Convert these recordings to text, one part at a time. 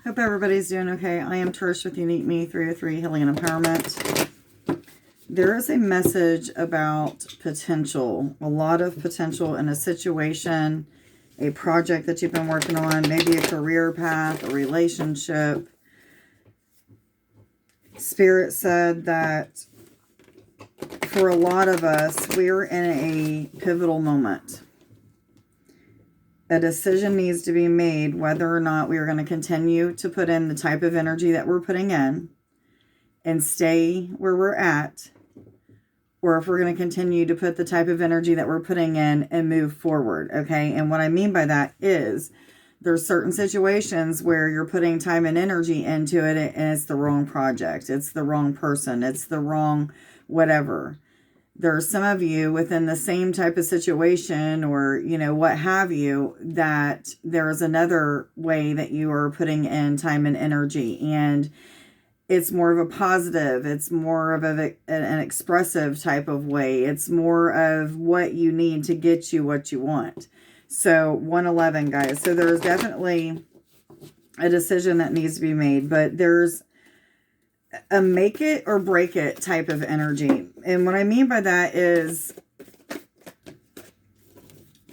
Hope everybody's doing okay. I am Trish with Unique Me 303 Healing and Empowerment. There is a message about potential, a lot of potential in a situation, a project that you've been working on, maybe a career path, a relationship. Spirit said that for a lot of us, we're in a pivotal moment. A decision needs to be made whether or not we are going to continue to put in the type of energy that we're putting in and stay where we're at, or if we're going to continue to put the type of energy that we're putting in and move forward, okay? And what I mean by that is there's certain situations where you're putting time and energy into it and it's the wrong project, it's the wrong person, it's the wrong whatever. There are some of you within the same type of situation or, what have you, that there is another way that you are putting in time and energy. And it's more of a positive. It's more of an expressive type of way. It's more of what you need to get you what you want. So 111, guys. So there's definitely a decision that needs to be made. But there's a make it or break it type of energy. And what I mean by that is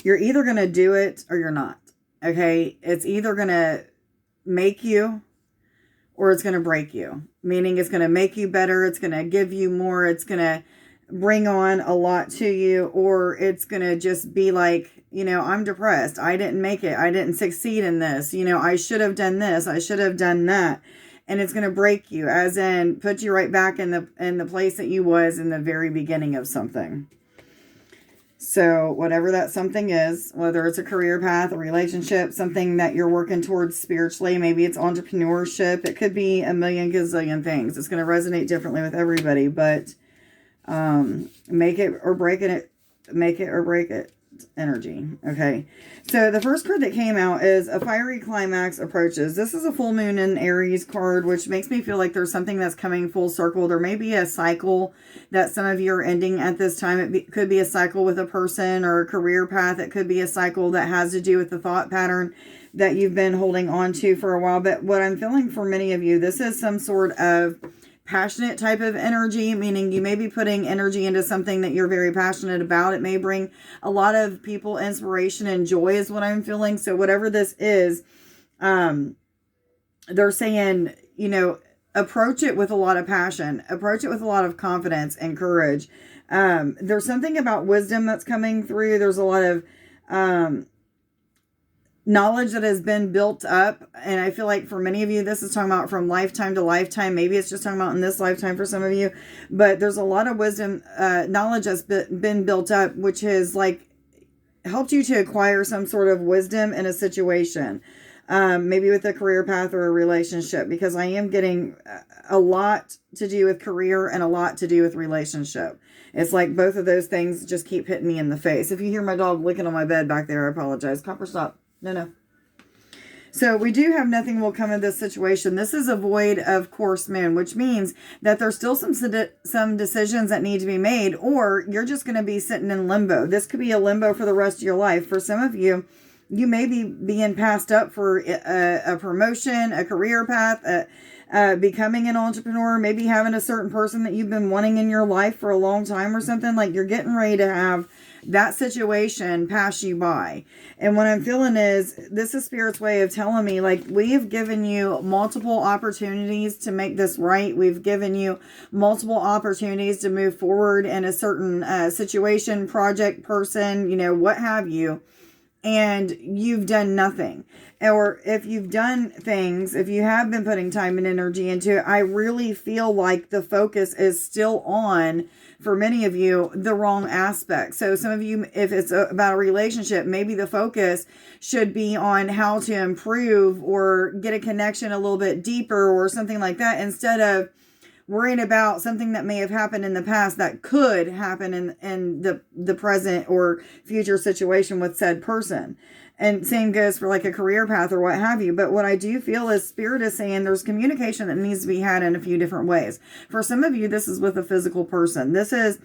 you're either going to do it or you're not. Okay. It's either going to make you or it's going to break you. Meaning it's going to make you better. It's going to give you more. It's going to bring on a lot to you, or it's going to just be like, I'm depressed. I didn't make it. I didn't succeed in this. I should have done this. I should have done that. And it's going to break you, as in put you right back in the place that you was in the very beginning of something. So whatever that something is, whether it's a career path, a relationship, something that you're working towards spiritually, maybe it's entrepreneurship. It could be a million gazillion things. It's going to resonate differently with everybody, but make it or break it energy. Okay. So the first card that came out is a fiery climax approaches. This is a full moon in Aries card, which makes me feel like there's something that's coming full circle. There may be a cycle that some of you are ending at this time. It could be a cycle with a person or a career path. It could be a cycle that has to do with the thought pattern that you've been holding on to for a while. But what I'm feeling for many of you, this is some sort of passionate type of energy, meaning you may be putting energy into something that you're very passionate about. It may bring a lot of people inspiration and joy is what I'm feeling. So whatever this is, they're saying, approach it with a lot of passion, approach it with a lot of confidence and courage. There's something about wisdom that's coming through. There's a lot of, knowledge that has been built up, and I feel like for many of you this is talking about from lifetime to lifetime. Maybe it's just talking about in this lifetime for some of you, but there's a lot of wisdom, knowledge that's been built up, which has like helped you to acquire some sort of wisdom in a situation, maybe with a career path or a relationship, because I am getting a lot to do with career and a lot to do with relationship. It's like both of those things just keep hitting me in the face. If you hear my dog licking on my bed back there, I apologize. Copper, stop. No. So we do have nothing will come of this situation. This is a void of course moon, which means that there's still some decisions that need to be made, or you're just going to be sitting in limbo. This could be a limbo for the rest of your life. For some of you, you may be being passed up for a promotion, a career path, becoming an entrepreneur, maybe having a certain person that you've been wanting in your life for a long time or something. Like you're getting ready to have that situation pass you by. And what I'm feeling is this is Spirit's way of telling me, like, we have given you multiple opportunities to make this right. We've given you multiple opportunities to move forward in a certain situation, project, person, what have you. And you've done nothing. Or if you've done things, if you have been putting time and energy into it, I really feel like the focus is still on, for many of you, the wrong aspect. So some of you, if it's about a relationship, maybe the focus should be on how to improve or get a connection a little bit deeper or something like that, instead of worrying about something that may have happened in the past that could happen in the present or future situation with said person. And same goes for like a career path or what have you. But what I do feel is Spirit is saying there's communication that needs to be had in a few different ways. For some of you, this is with a physical person. This is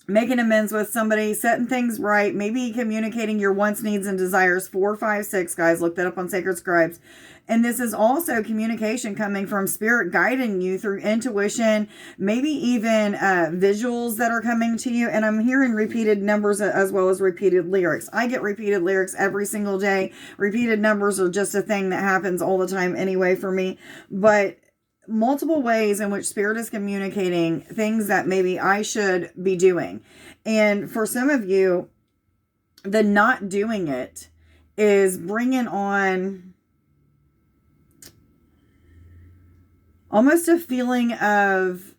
making amends with somebody, setting things right, maybe communicating your wants, needs, and desires. 4, 5, 6, guys. Look that up on Sacred Scribes. And this is also communication coming from spirit guiding you through intuition, maybe even visuals that are coming to you. And I'm hearing repeated numbers as well as repeated lyrics. I get repeated lyrics every single day. Repeated numbers are just a thing that happens all the time anyway for me. But multiple ways in which spirit is communicating things that maybe I should be doing. And for some of you, the not doing it is bringing on almost a feeling of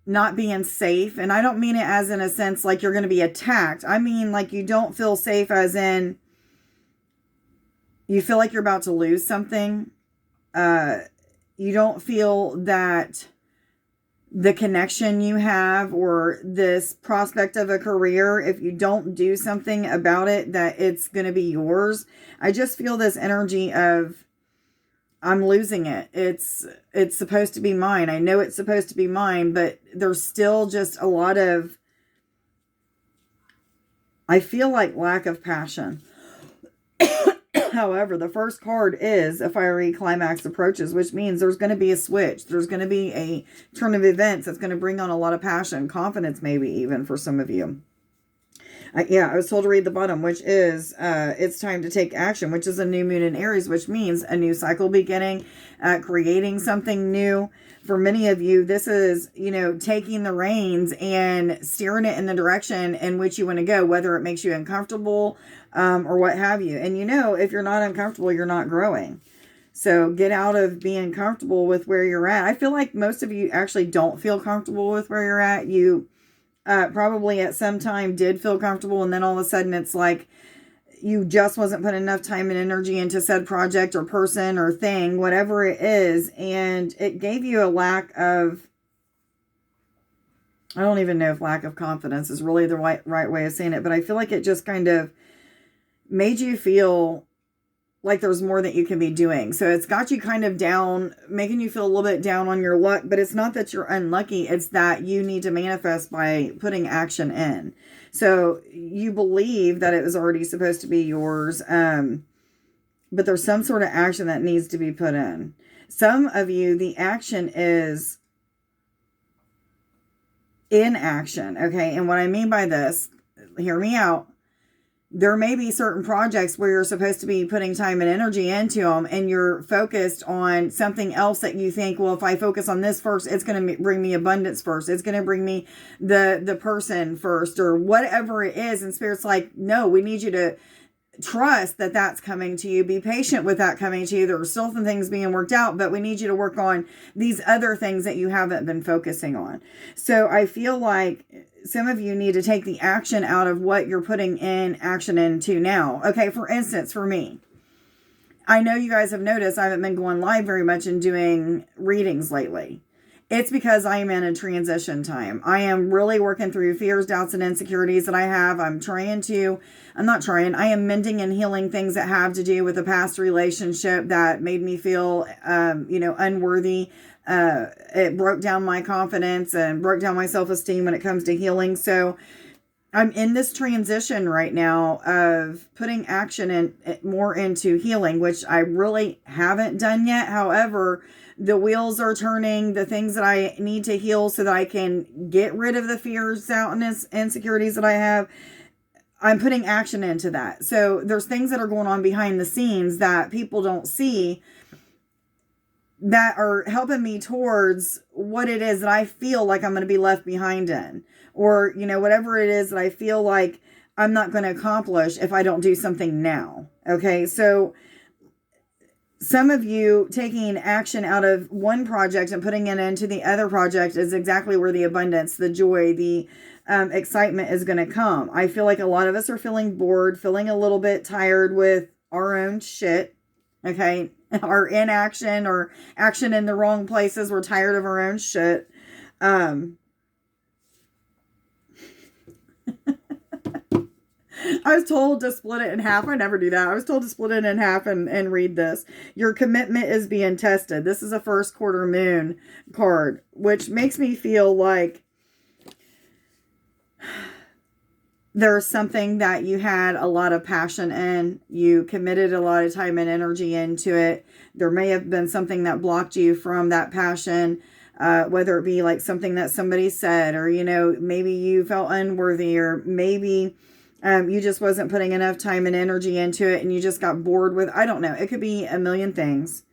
not being safe. And I don't mean it as in a sense like you're going to be attacked. I mean like you don't feel safe as in you feel like you're about to lose something. You don't feel that the connection you have or this prospect of a career, if you don't do something about it, that it's going to be yours. I just feel this energy of I'm losing it. It's supposed to be mine. I know it's supposed to be mine, but there's still just a lot of, I feel like lack of passion. However, the first card is a fiery climax approaches, which means there's going to be a switch. There's going to be a turn of events that's going to bring on a lot of passion, confidence, maybe even for some of you. I was told to read the bottom, which is it's time to take action, which is a new moon in Aries, which means a new cycle beginning, creating something new. For many of you, this is, taking the reins and steering it in the direction in which you want to go, whether it makes you uncomfortable or what have you. And if you're not uncomfortable, you're not growing. So get out of being comfortable with where you're at. I feel like most of you actually don't feel comfortable with where you're at. You probably at some time did feel comfortable, and then all of a sudden it's like you just wasn't putting enough time and energy into said project or person or thing, whatever it is, and it gave you a lack of, I don't even know if lack of confidence is really the right way of saying it, but I feel like it just kind of made you feel like there's more that you can be doing. So it's got you kind of down, making you feel a little bit down on your luck, but it's not that you're unlucky. It's that you need to manifest by putting action in. So you believe that it was already supposed to be yours, but there's some sort of action that needs to be put in. Some of you, the action is inaction. Okay. And what I mean by this, hear me out. There may be certain projects where you're supposed to be putting time and energy into them, and you're focused on something else that you think, well, if I focus on this first, it's going to bring me abundance first. It's going to bring me the person first, or whatever it is. And Spirit's like, no, we need you to trust that that's coming to you. Be patient with that coming to you. There are still some things being worked out, but we need you to work on these other things that you haven't been focusing on. So I feel like some of you need to take the action out of what you're putting in action into now. Okay, for instance, for me, I know you guys have noticed I haven't been going live very much and doing readings lately. It's because I am in a transition time. I am really working through fears, doubts, and insecurities that I have. I am mending and healing things that have to do with a past relationship that made me feel, unworthy. It broke down my confidence and broke down my self-esteem when it comes to healing. So I'm in this transition right now of putting action in more into healing, which I really haven't done yet. However, the wheels are turning, the things that I need to heal so that I can get rid of the fears, doubts, insecurities that I have. I'm putting action into that. So there's things that are going on behind the scenes that people don't see that are helping me towards what it is that I feel like I'm going to be left behind in, or, whatever it is that I feel like I'm not going to accomplish if I don't do something now. Okay. So some of you taking action out of one project and putting it into the other project is exactly where the abundance, the joy, the excitement is going to come. I feel like a lot of us are feeling bored, feeling a little bit tired with our own shit. Okay. Our inaction or action in the wrong places. We're tired of our own shit. I was told to split it in half. I never do that. I was told to split it in half and read this. Your commitment is being tested. This is a first quarter moon card, which makes me feel like there's something that you had a lot of passion in. You committed a lot of time and energy into it. There may have been something that blocked you from that passion, whether it be like something that somebody said, or, maybe you felt unworthy, or maybe you just wasn't putting enough time and energy into it and you just got bored with, I don't know. It could be a million things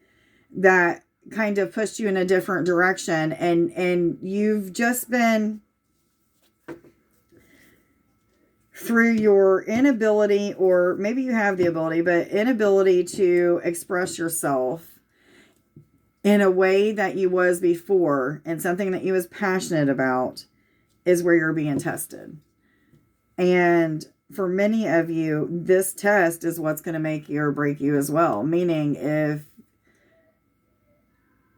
that kind of pushed you in a different direction, and you've just been, through your inability, or maybe you have the ability, but inability to express yourself in a way that you was before, and something that you was passionate about, is where you're being tested. And for many of you, this test is what's going to make you or break you as well. Meaning, if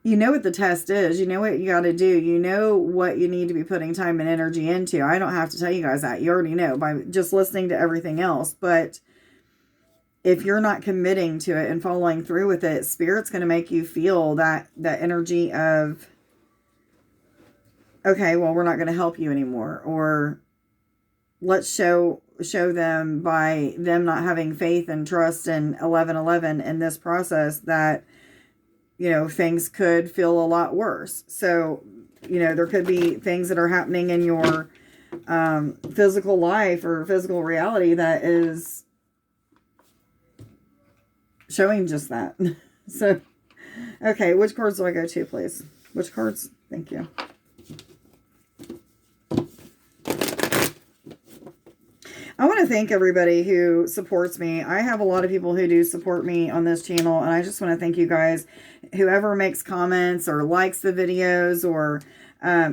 you know what the test is, you know what you got to do, you know what you need to be putting time and energy into. I don't have to tell you guys that. You already know by just listening to everything else. But if you're not committing to it and following through with it, Spirit's going to make you feel that energy of, okay, well, we're not going to help you anymore. Or let's show them, by them not having faith and trust in 1111 in this process, that things could feel a lot worse. So, there could be things that are happening in your physical life or physical reality that is showing just that. So, okay, which cards do I go to, please? Which cards? Thank you. I want to thank everybody who supports me. I have a lot of people who do support me on this channel, and I just want to thank you guys. Whoever makes comments or likes the videos, or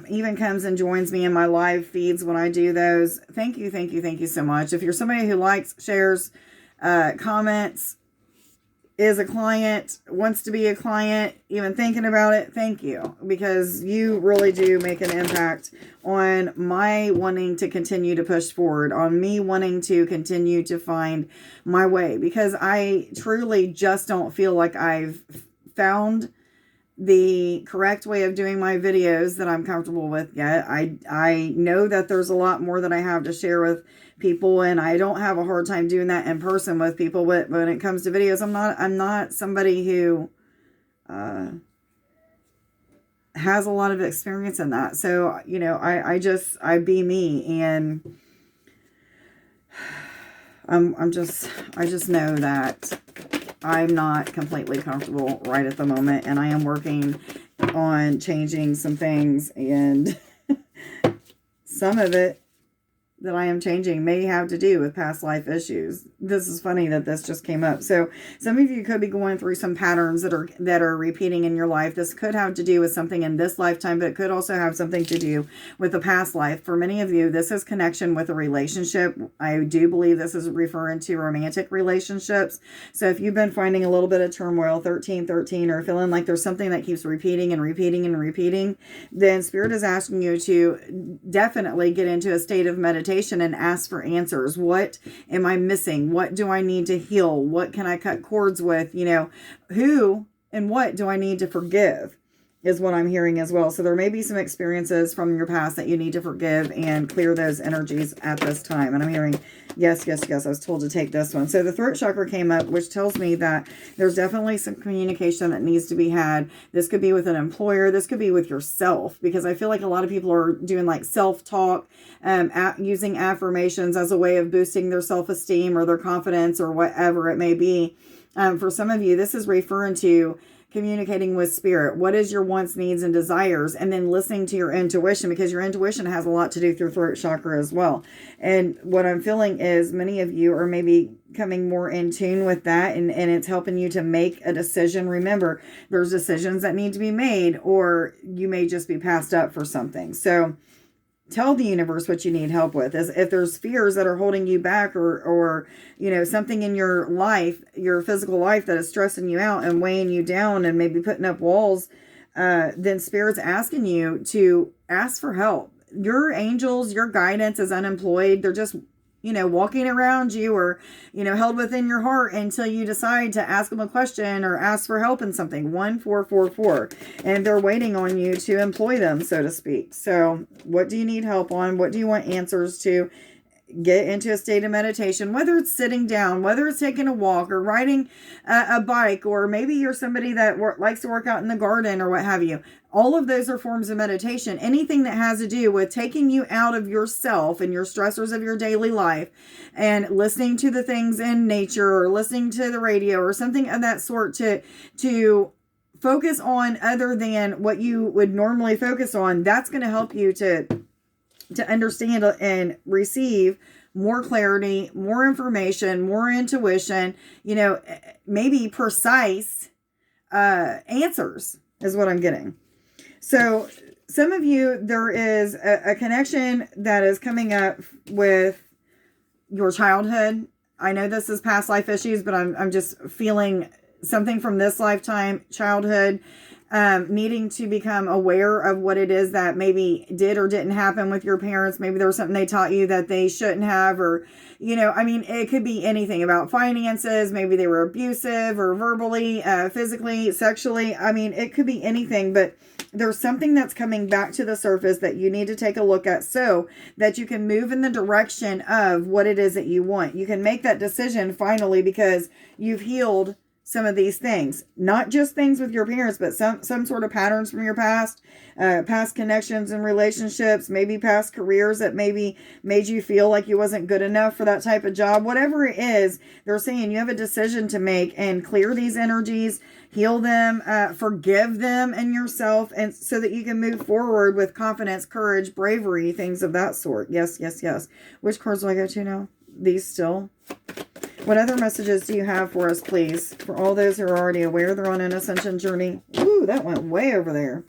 even comes and joins me in my live feeds when I do those. Thank you, thank you, thank you so much. If you're somebody who likes, shares, comments, is a client, wants to be a client, even thinking about it, thank you. Because you really do make an impact on my wanting to continue to push forward, on me wanting to continue to find my way. Because I truly just don't feel like I've found the correct way of doing my videos that I'm comfortable with yet. I know that there's a lot more that I have to share with people, and I don't have a hard time doing that in person with people, but when it comes to videos, I'm not somebody who has a lot of experience in that. So, I be me, and I just know that I'm not completely comfortable right at the moment, and I am working on changing some things, and some of it that I am changing may have to do with past life issues. This is funny that this just came up. So some of you could be going through some patterns that are repeating in your life. This could have to do with something in this lifetime, but it could also have something to do with the past life. For many of you, this is connection with a relationship. I do believe this is referring to romantic relationships. So if you've been finding a little bit of turmoil, 1313, or feeling like there's something that keeps repeating and repeating and repeating, then Spirit is asking you to definitely get into a state of meditation and ask for answers. What am I missing? What do I need to heal? What can I cut cords with? Who and what do I need to forgive is what I'm hearing as well. So there may be some experiences from your past that you need to forgive and clear those energies at this time. And I'm hearing, yes. I was told to take this one. So the throat chakra came up, which tells me that there's definitely some communication that needs to be had. This could be with an employer. This could be with yourself, because I feel like a lot of people are doing like self-talk, using affirmations as a way of boosting their self-esteem or their confidence or whatever it may be. For some of you, this is referring to communicating with Spirit. What is your wants, needs, and desires? And then listening to your intuition, because your intuition has a lot to do with your throat chakra as well. And what I'm feeling is many of you are maybe coming more in tune with that, and it's helping you to make a decision. Remember, there's decisions that need to be made, or you may just be passed up for something. So tell the universe what you need help with. As if there's fears that are holding you back, or something in your life, your physical life, that is stressing you out and weighing you down and maybe putting up walls, then Spirit's asking you to ask for help. Your angels, your guidance is unemployed. They're just walking around you, or held within your heart until you decide to ask them a question or ask for help in something. 1444, and they're waiting on you to employ them, so to speak. So what do you need help on? What do you want answers to? get into a state of meditation, whether it's sitting down, whether it's taking a walk or riding a bike, or maybe you're somebody that likes to work out in the garden or what have you. All of those are forms of meditation. Anything that has to do with taking you out of yourself and your stressors of your daily life and listening to the things in nature or listening to the radio or something of that sort to focus on other than what you would normally focus on, that's going to help you to understand and receive more clarity, more information, more intuition, maybe precise answers is what I'm getting. So some of you, there is a connection that is coming up with your childhood. I know this is past life issues, but I'm just feeling something from this lifetime, childhood, needing to become aware of what it is that maybe did or didn't happen with your parents. Maybe there was something they taught you that they shouldn't have, or, it could be anything about finances. Maybe they were abusive or verbally, physically, sexually. It could be anything, but there's something that's coming back to the surface that you need to take a look at so that you can move in the direction of what it is that you want. You can make that decision finally because you've healed some of these things, not just things with your parents, but some sort of patterns from your past, past connections and relationships, maybe past careers that maybe made you feel like you wasn't good enough for that type of job. Whatever it is, they're saying you have a decision to make and clear these energies, heal them, forgive them and yourself, and so that you can move forward with confidence, courage, bravery, things of that sort. Yes, yes, yes. Which cards do I go to now? These still. What other messages do you have for us, please? For all those who are already aware they're on an ascension journey. Ooh, that went way over there.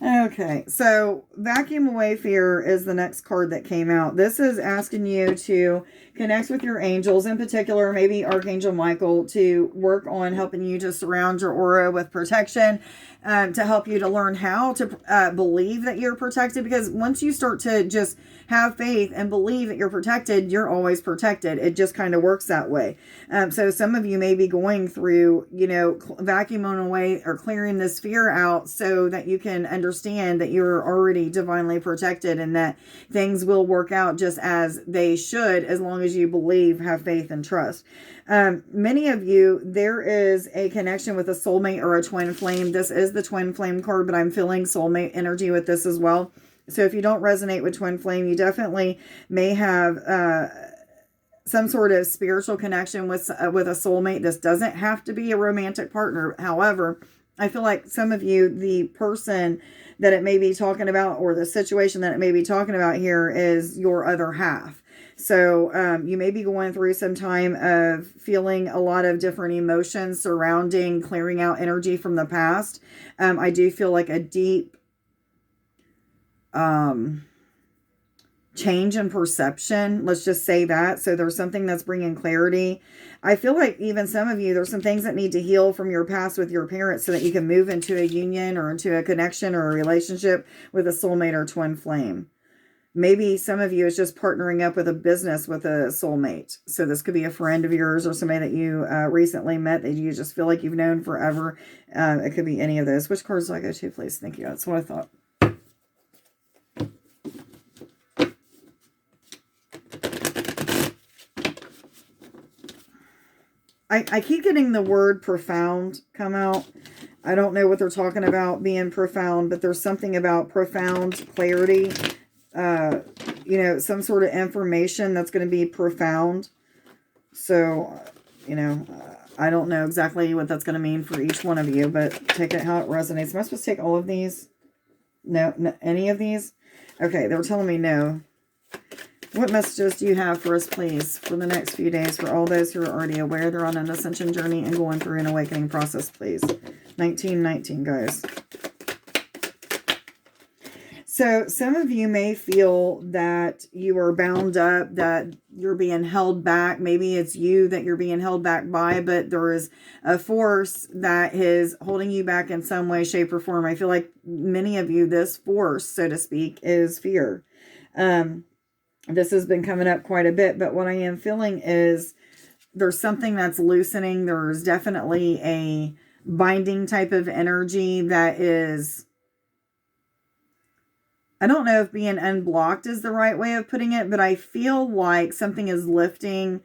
Okay, so vacuum away fear is the next card that came out. This is asking you to connect with your angels, in particular, maybe Archangel Michael, to work on helping you to surround your aura with protection, to help you to learn how to believe that you're protected. Because once you start to just have faith and believe that you're protected, you're always protected. It just kind of works that way. So some of you may be going through, vacuuming away or clearing this fear out so that you can understand that you're already divinely protected and that things will work out just as they should, as long as you believe, have faith, and trust. Many of you, there is a connection with a soulmate or a twin flame. This is the twin flame card, but I'm feeling soulmate energy with this as well. So if you don't resonate with twin flame, you definitely may have some sort of spiritual connection with a soulmate. This doesn't have to be a romantic partner. However, I feel like some of you, the person that it may be talking about, or the situation that it may be talking about here, is your other half. So you may be going through some time of feeling a lot of different emotions surrounding clearing out energy from the past. I do feel like a deep change in perception. Let's just say that. So there's something that's bringing clarity. I feel like even some of you, there's some things that need to heal from your past with your parents so that you can move into a union or into a connection or a relationship with a soulmate or twin flame. Maybe some of you is just partnering up with a business with a soulmate. So this could be a friend of yours or somebody that you recently met that you just feel like you've known forever. It could be any of those. Which cards do I go to, please? Thank you. That's what I thought. I keep getting the word profound come out. I don't know what they're talking about being profound, but there's something about profound clarity. Some sort of information that's going to be profound. So, I don't know exactly what that's going to mean for each one of you, but take it how it resonates. Am I supposed to take all of these? No, any of these? Okay, they were telling me no. What messages do you have for us, please, for the next few days, for all those who are already aware they're on an ascension journey and going through an awakening process, please? 1919, guys. So some of you may feel that you are bound up, that you're being held back. Maybe it's you that you're being held back by, but there is a force that is holding you back in some way, shape, or form. I feel like many of you, this force, so to speak, is fear. This has been coming up quite a bit, but what I am feeling is there's something that's loosening. There's definitely a binding type of energy that is I don't know if being unblocked is the right way of putting it, but I feel like something is lifting,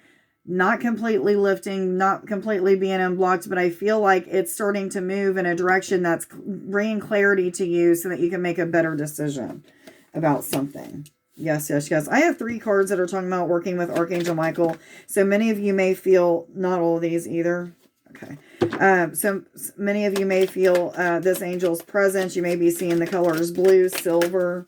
not completely lifting, not completely being unblocked, but I feel like it's starting to move in a direction that's bringing clarity to you so that you can make a better decision about something. Yes, yes, yes. I have 3 cards that are talking about working with Archangel Michael. So many of you may feel, not all of these either. Okay. So many of you may feel this angel's presence. You may be seeing the colors blue, silver,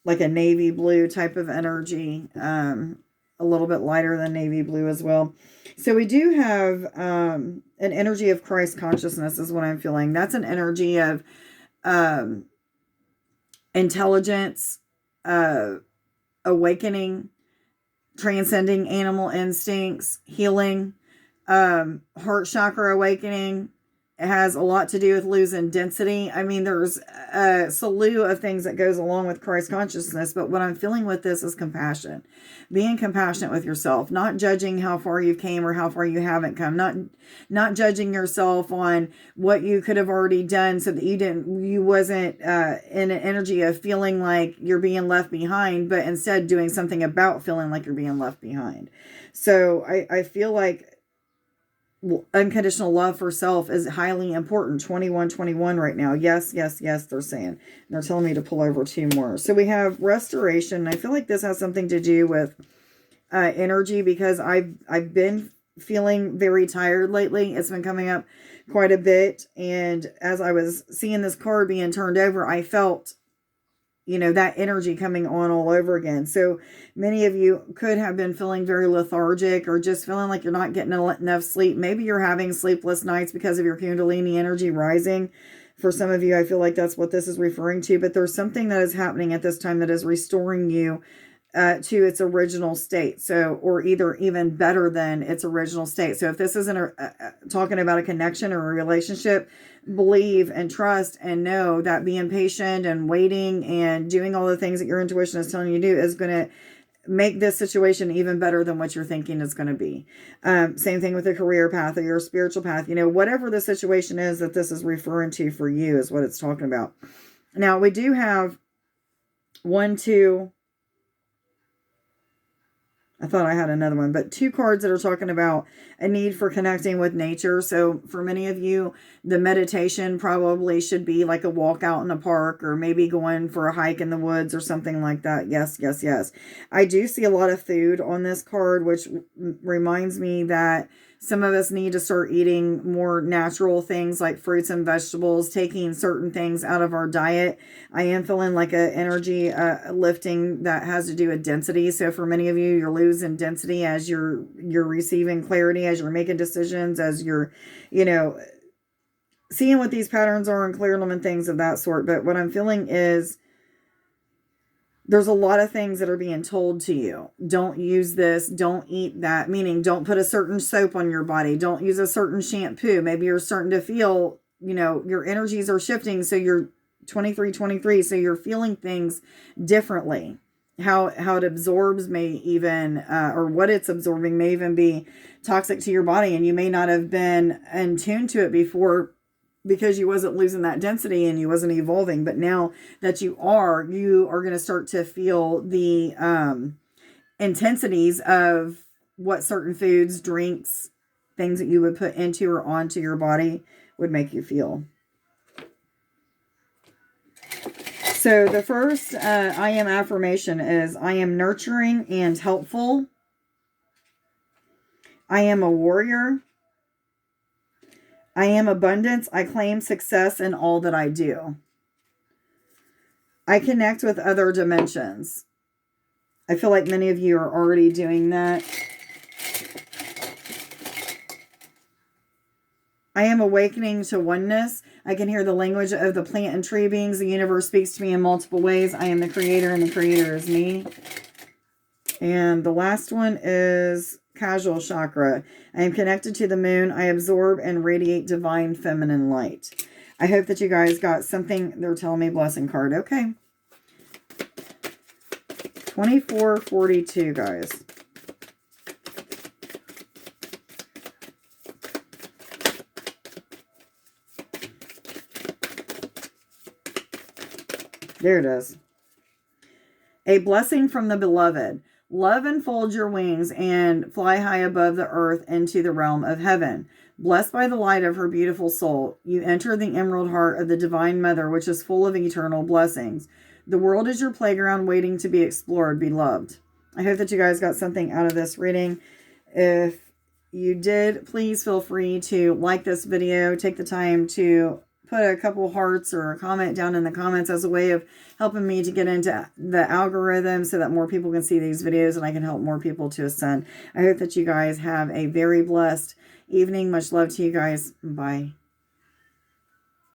like a navy blue type of energy. A little bit lighter than navy blue as well. So we do have an energy of Christ consciousness is what I'm feeling. That's an energy of intelligence, awakening, transcending animal instincts, healing, heart chakra awakening. It has a lot to do with losing density. I mean, there's a slew of things that goes along with Christ consciousness, but what I'm feeling with this is compassion. Being compassionate with yourself, not judging how far you came or how far you haven't come, not judging yourself on what you could have already done so that you wasn't in an energy of feeling like you're being left behind, but instead doing something about feeling like you're being left behind. So I feel like unconditional love for self is highly important. 2121 right now. Yes, yes, yes, they're saying. And they're telling me to pull over 2 more. So we have restoration. I feel like this has something to do with energy, because I've been feeling very tired lately. It's been coming up quite a bit. And as I was seeing this card being turned over, I felt, that energy coming on all over again. So many of you could have been feeling very lethargic or just feeling like you're not getting enough sleep. Maybe you're having sleepless nights because of your Kundalini energy rising. For some of you, I feel like that's what this is referring to. But there's something that is happening at this time that is restoring you to its original state. So, or either even better than its original state. So if this isn't talking about a connection or a relationship, believe and trust and know that being patient and waiting and doing all the things that your intuition is telling you to do is going to make this situation even better than what you're thinking it's going to be. Same thing with a career path or your spiritual path. Whatever the situation is that this is referring to for you is what it's talking about. Now, we do have 1, 2... I thought I had another one, but 2 cards that are talking about a need for connecting with nature. So for many of you, the meditation probably should be like a walk out in a park, or maybe going for a hike in the woods or something like that. Yes, yes, yes. I do see a lot of food on this card, which reminds me that some of us need to start eating more natural things like fruits and vegetables, taking certain things out of our diet. I am feeling like an energy lifting that has to do with density. So for many of you, you're losing density as you're receiving clarity, as you're making decisions, as you're, seeing what these patterns are and clearing them and things of that sort. But what I'm feeling is there's a lot of things that are being told to you. Don't use this. Don't eat that. Meaning, don't put a certain soap on your body. Don't use a certain shampoo. Maybe you're starting to feel, your energies are shifting. So you're 23. So you're feeling things differently. How it absorbs may even, or what it's absorbing may even be toxic to your body. And you may not have been in tune to it before, because you wasn't losing that density and you wasn't evolving. But now that you are going to start to feel the intensities of what certain foods, drinks, things that you would put into or onto your body would make you feel. So the first I am affirmation is, I am nurturing and helpful. I am a warrior. I am abundance. I claim success in all that I do. I connect with other dimensions. I feel like many of you are already doing that. I am awakening to oneness. I can hear the language of the plant and tree beings. The universe speaks to me in multiple ways. I am the creator and the creator is me. And the last one is casual chakra. I am connected to the moon. I absorb and radiate divine feminine light. I hope that you guys got something. They're telling me blessing card. Okay. 2442, guys. There it is. A blessing from the beloved. Love enfolds your wings and fly high above the earth into the realm of heaven. Blessed by the light of her beautiful soul, you enter the emerald heart of the Divine Mother, which is full of eternal blessings. The world is your playground waiting to be explored, beloved. I hope that you guys got something out of this reading. If you did, please feel free to like this video. Take the time to put a couple hearts or a comment down in the comments as a way of helping me to get into the algorithm so that more people can see these videos and I can help more people to ascend. I hope that you guys have a very blessed evening. Much love to you guys. Bye.